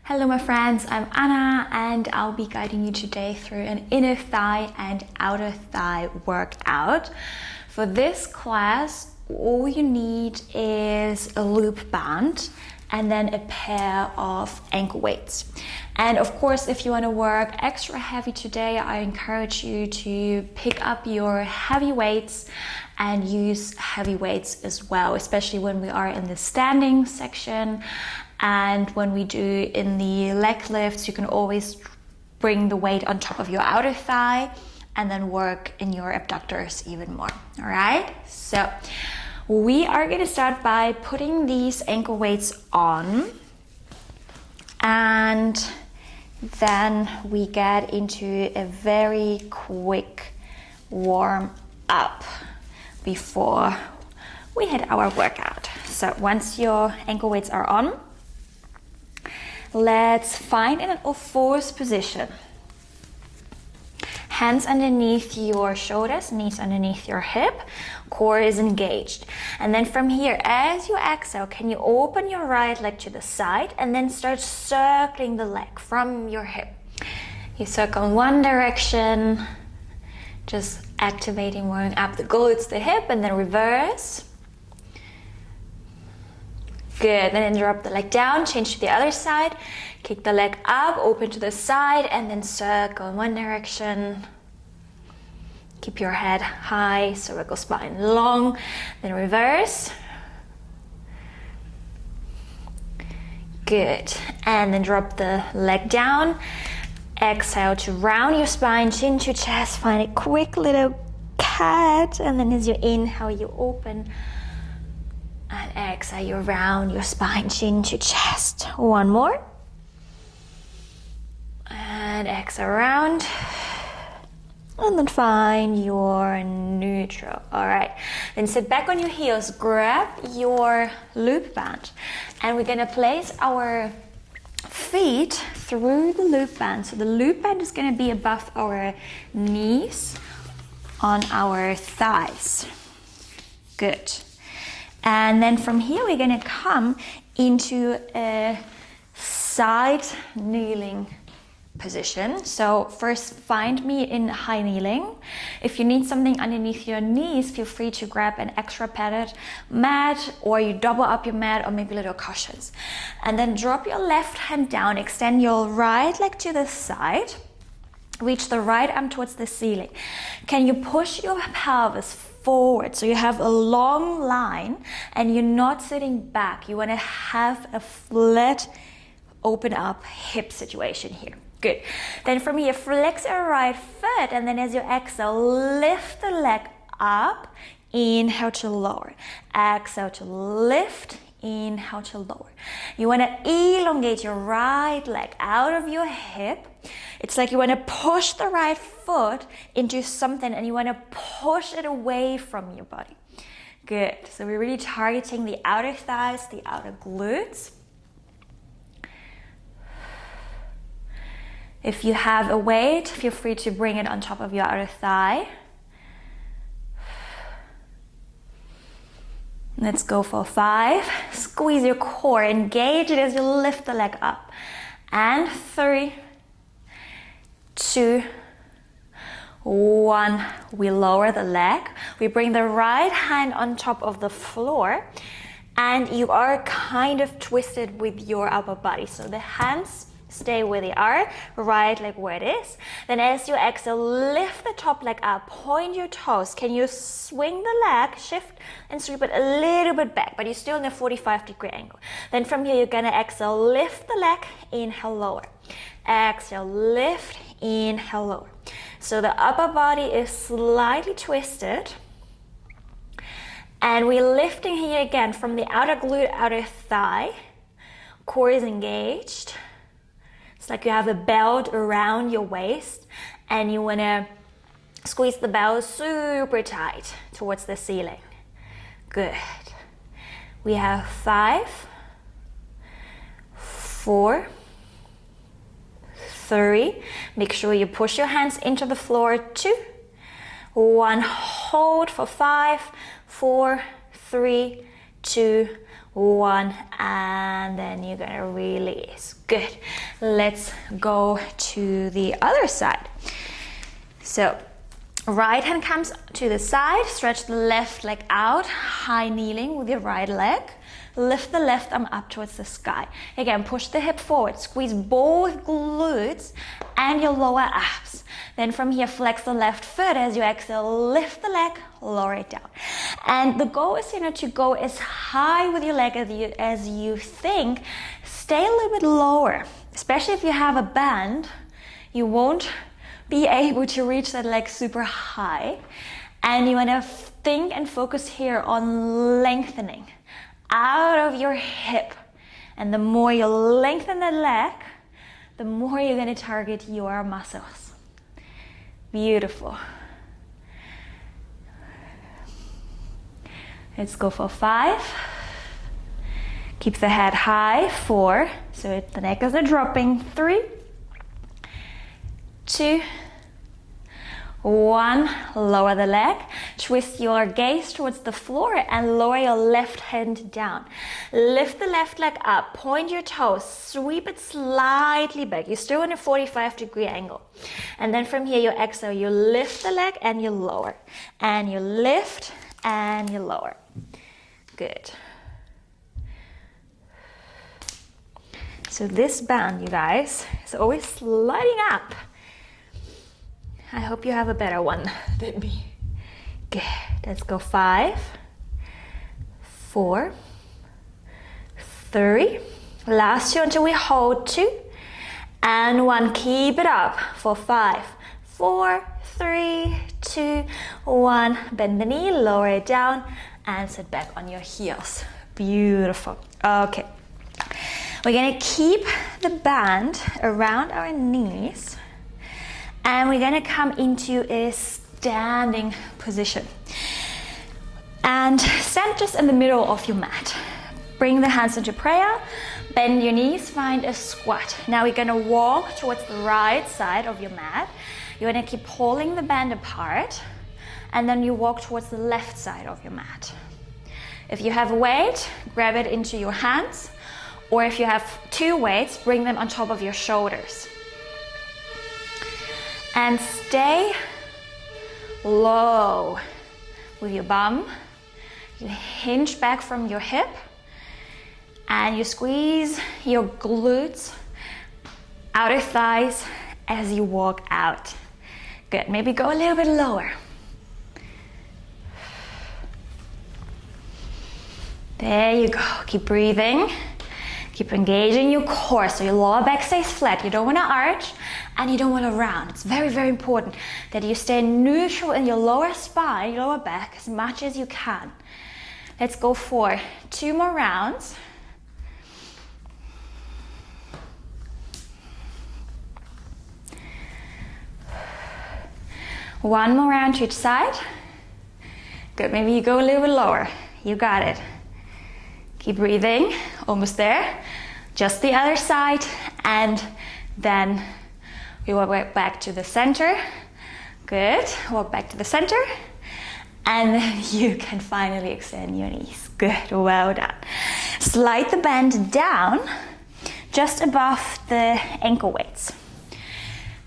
Hello my friends, I'm Anna and I'll be guiding you today through an inner thigh and outer thigh workout. For this class, all you need is a loop band and then a pair of ankle weights. And of course, if you want to work extra heavy today, I encourage you to pick up your heavy weights and use heavy weights as well, especially when we are in the standing section. And when we do in the leg lifts, you can always bring the weight on top of your outer thigh and then work in your abductors even more. All right, so we are going to start by putting these ankle weights on, and then we get into a very quick warm up before we hit our workout. So once your ankle weights are on, let's find an all fours position. Hands underneath your shoulders, knees underneath your hip, core is engaged. And then from here, as you exhale, can you open your right leg to the side and then start circling the leg from your hip. You circle in one direction, just activating, warming up the glutes, the hip, and then reverse. Good, then drop the leg down, change to the other side, kick the leg up, open to the side, and then circle in one direction. Keep your head high, cervical spine long, then reverse. Good, and then drop the leg down. Exhale to round your spine, chin to chest, find a quick little cat, and then as you inhale, you open. And exhale, you round your spine, chin to chest. One more. And exhale, round. And then find your neutral. All right. Then sit back on your heels, grab your loop band. And we're gonna place our feet through the loop band. So the loop band is gonna be above our knees on our thighs. Good. And then from here, we're gonna come into a side kneeling position. So first find me in high kneeling. If you need something underneath your knees, feel free to grab an extra padded mat, or you double up your mat, or maybe little cushions. And then drop your left hand down, extend your right leg to the side, reach the right arm towards the ceiling. Can you push your pelvis forward so you have a long line and you're not sitting back? You want to have a flat, open up hip situation here. Good. Then from here, flex your right foot, and then as you exhale, lift the leg up, inhale to lower, exhale to lift, inhale to lower. You want to elongate your right leg out of your hip. It's like you want to push the right foot into something and you want to push it away from your body. Good. So we're really targeting the outer thighs, the outer glutes. If you have a weight, feel free to bring it on top of your outer thigh. Let's go for 5. Squeeze your core, engage it as you lift the leg up. And 3, 2, 1. We lower the leg. We bring the right hand on top of the floor, and you are kind of twisted with your upper body. So the hands stay where they are, right leg where it is. Then as you exhale, lift the top leg up, point your toes. Can you swing the leg, shift and sweep it a little bit back, but you're still in a 45-degree angle. Then from here, you're gonna exhale, lift the leg, inhale, lower. Exhale, lift, inhale, lower. So the upper body is slightly twisted. And we're lifting here again from the outer glute, outer thigh. Core is engaged. It's like you have a belt around your waist and you want to squeeze the belt super tight towards the ceiling. Good. We have 5, 4, 3. Make sure you push your hands into the floor. 2, 1. Hold for 5, 4, 3, 2, 1, and then you're gonna release. Good. Let's go to the other side. So right hand comes to the side, stretch the left leg out, high kneeling with your right leg. Lift the left arm up towards the sky. Again, push the hip forward, squeeze both glutes and your lower abs. Then from here, flex the left foot as you exhale, lift the leg, lower it down. And the goal is here not to go as high with your leg as you think. Stay a little bit lower, especially if you have a band. You won't be able to reach that leg super high. And you want to think and focus here on lengthening out of your hip. And the more you lengthen the leg, the more you're going to target your muscles. Beautiful. Let's go for 5. Keep the head high. 4. So the neck isn't dropping. 3, 2, 1. Lower the leg. Twist your gaze towards the floor and lower your left hand down. Lift the left leg up. Point your toes. Sweep it slightly back. You're still in a 45-degree angle. And then from here, you exhale. You lift the leg and you lower. And you lift and you lower. Good. So this band, you guys, is always sliding up. I hope you have a better one than me. Good. Let's go 5, 4, 3. Last 2 until we hold 2. And 1. Keep it up for 5, 4, 3, 2, 1. Bend the knee, lower it down, and sit back on your heels. Beautiful. Okay. We're gonna keep the band around our knees. And we're going to come into a standing position. And stand just in the middle of your mat. Bring the hands into prayer. Bend your knees, find a squat. Now we're going to walk towards the right side of your mat. You're going to keep pulling the band apart. And then you walk towards the left side of your mat. If you have a weight, grab it into your hands. Or if you have 2 weights, bring them on top of your shoulders. And stay low with your bum. You hinge back from your hip and you squeeze your glutes, outer thighs as you walk out. Good. Maybe go a little bit lower. There you go. Keep breathing. Keep engaging your core so your lower back stays flat. You don't want to arch and you don't want to round. It's very, very important that you stay neutral in your lower spine, your lower back, as much as you can. Let's go for 2 more rounds. One more round to each side. Good. Maybe you go a little bit lower. You got it. Keep breathing. Almost there. Just the other side. And then we walk back to the center. Good. Walk back to the center. And then you can finally extend your knees. Good. Well done. Slide the band down just above the ankle weights.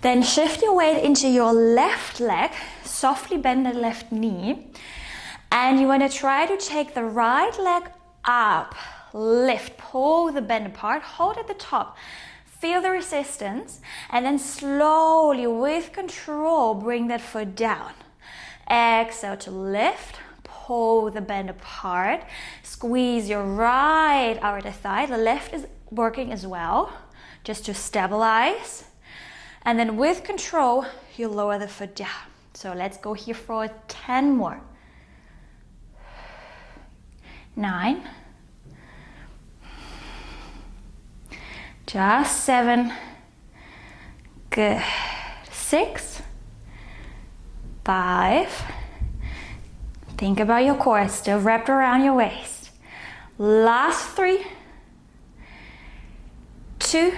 Then shift your weight into your left leg. Softly bend the left knee. And you want to try to take the right leg up. Lift. Pull the bend apart. Hold at the top. Feel the resistance. And then slowly, with control, bring that foot down. Exhale to lift. Pull the bend apart. Squeeze your right outer thigh. The left is working as well, just to stabilize. And then with control, you lower the foot down. So let's go here for 10 more. 9. Just 7. Good. 6. 5. Think about your core, still wrapped around your waist. Last 3. 2.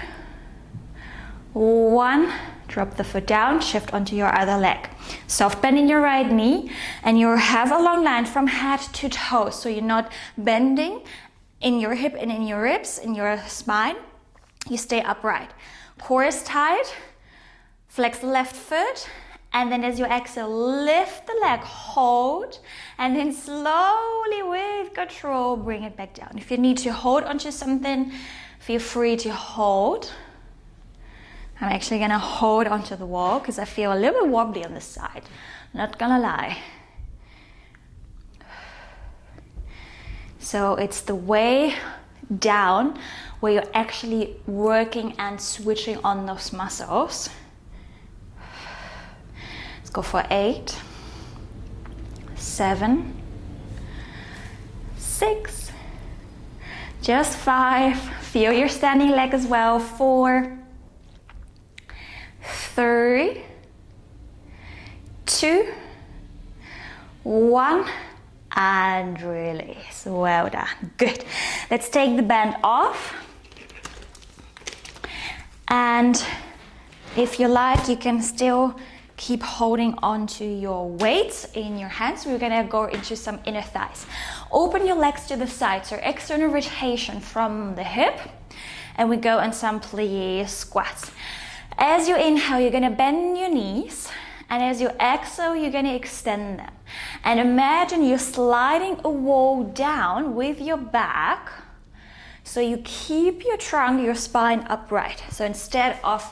1. Drop the foot down, shift onto your other leg. Soft bend in your right knee, and you have a long line from head to toe, so you're not bending in your hip and in your ribs, in your spine. You stay upright. Core is tight. Flex the left foot. And then as you exhale, lift the leg, hold, and then slowly with control, bring it back down. If you need to hold onto something, feel free to hold. I'm actually gonna hold onto the wall because I feel a little bit wobbly on this side. Not gonna lie. So it's the way down where you're actually working and switching on those muscles. Let's go for 8, 7, 6, just 5. Feel your standing leg as well. 4, 3, 2, 1, and release. Well done. Good. Let's take the band off. And if you like, you can still keep holding on to your weights in your hands. We're gonna go into some inner thighs. Open your legs to the side, so external rotation from the hip. And we go in some plie squats. As you inhale, you're gonna bend your knees. And as you exhale, you're gonna extend them. And imagine you're sliding a wall down with your back. So you keep your trunk, your spine upright. So instead of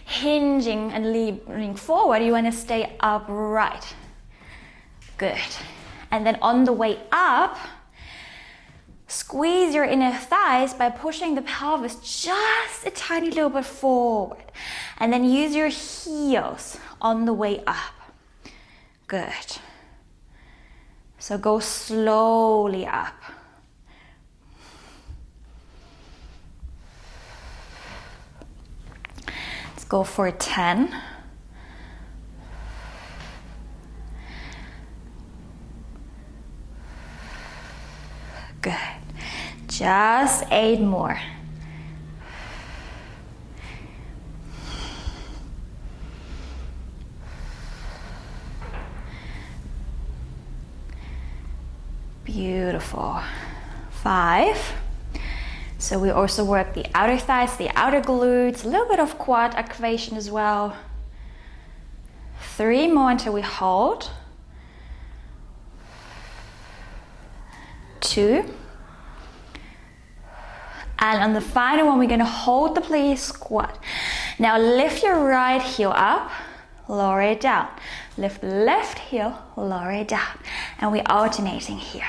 hinging and leaning forward, you wanna stay upright. Good. And then on the way up, squeeze your inner thighs by pushing the pelvis just a tiny little bit forward. And then use your heels on the way up. Good. So go slowly up. Let's go for 10. Good. Just 8 more. Beautiful. 5. So we also work the outer thighs, the outer glutes, a little bit of quad activation as well. 3 more until we hold. 2. And on the final one, we're gonna hold the plie squat. Now lift your right heel up, lower it down. Lift the left heel, lower it down. And we're alternating here.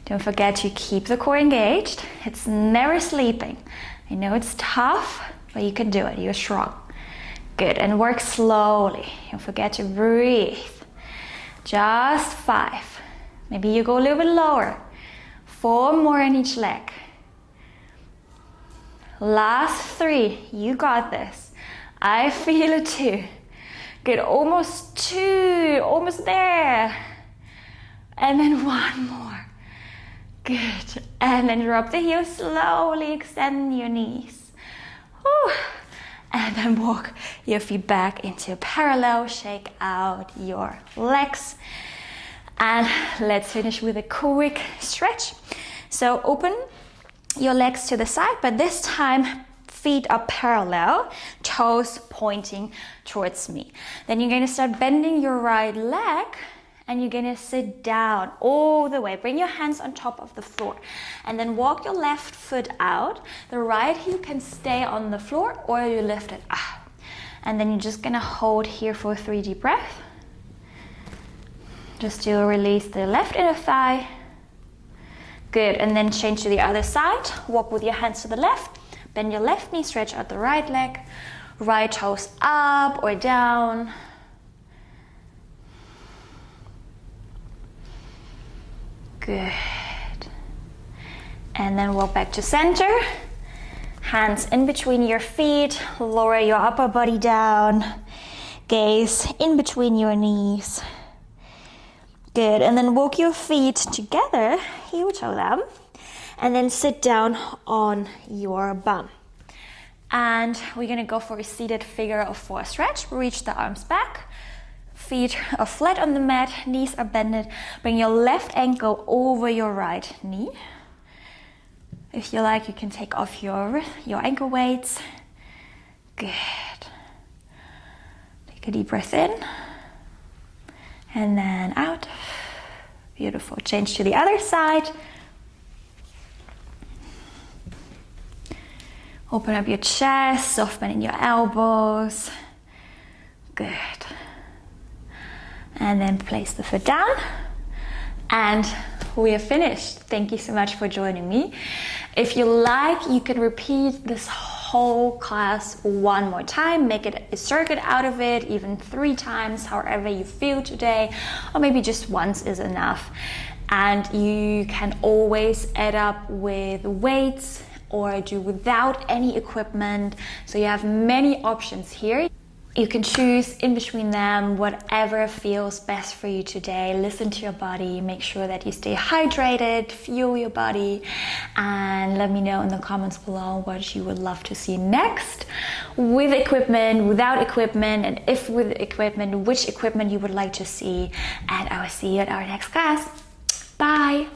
Don't forget to keep the core engaged. It's never sleeping. I know it's tough, but you can do it. You're strong. Good, and work slowly. Don't forget to breathe. Just 5. Maybe you go a little bit lower. 4 more in each leg. Last 3, you got this. I feel it too. Good, almost 2, almost there. And then 1 more. Good, and then drop the heels slowly, extend your knees. Whew. And then walk your feet back into parallel, shake out your legs. And let's finish with a quick stretch. So open your legs to the side, but this time feet are parallel, toes pointing towards me. Then you're gonna start bending your right leg and you're gonna sit down all the way. Bring your hands on top of the floor and then walk your left foot out. The right heel can stay on the floor or you lift it up. And then you're just gonna hold here for 3 deep breaths. Just to release the left inner thigh. Good, and then change to the other side. Walk with your hands to the left. Bend your left knee, stretch out the right leg. Right toes up or down. Good. And then walk back to center. Hands in between your feet. Lower your upper body down. Gaze in between your knees. Good, and then walk your feet together, heel toe them, and then sit down on your bum. And we're gonna go for a seated figure of 4 stretch. Reach the arms back, feet are flat on the mat, knees are bended. Bring your left ankle over your right knee. If you like, you can take off your ankle weights. Good. Take a deep breath in and then out. Beautiful. Change to the other side. Open up your chest, softening your elbows. Good. And then place the foot down. And we are finished. Thank you so much for joining me. If you like, you can repeat this whole class one more time. Make it a circuit out of it, even 3 times, however you feel today, or maybe just once is enough. And you can always add up with weights or do without any equipment. So you have many options here. You can choose in between them, whatever feels best for you today. Listen to your body, make sure that you stay hydrated, fuel your body, and let me know in the comments below what you would love to see next. With equipment, without equipment, and if with equipment, which equipment you would like to see. And I will see you at our next class. Bye.